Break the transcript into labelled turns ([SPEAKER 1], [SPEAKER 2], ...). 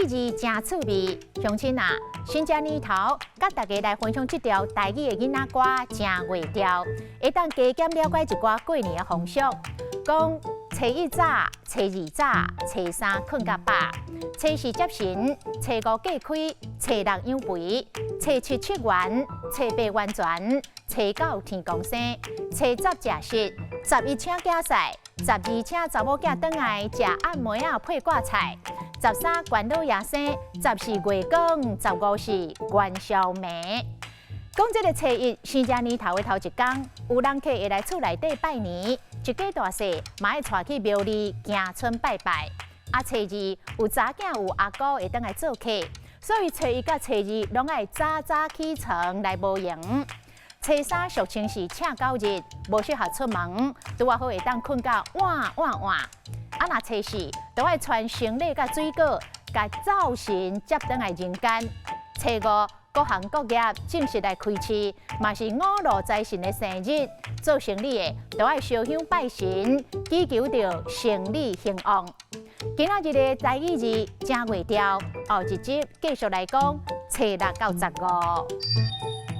[SPEAKER 1] 语字真趣味，乡亲啊，新正年头，甲大家来分享这条台语的囡仔歌真会调，会当加减了解一寡过年的风俗。讲初一早，初二早，初三困甲饱，初四接神，初五过开，初六养肥，初七出元，初八完全，初九天公生，初十食食，11请囝婿，12请查某囝转来食暗暝仔配挂菜，13关老爷生，14月光，15是元宵暝。讲这个初一，新正年头的头一天，有人客会来厝内底拜年，一家大细嘛爱带去庙里行村拜拜。初二有查囝有阿姑会当来做客，所以初一甲初二拢爱早早起床来无闲。初三俗称是请狗日，无适合出门，拄好会当困到晚。若初四，都爱穿行李甲水果，甲灶神接转来人间。初五，各行各业正式来开市，嘛是五路财神的生日，做生意的都爱烧香拜神，祈求着生意兴旺。今仔日的台语字真会调，后一集继续来讲初6到15。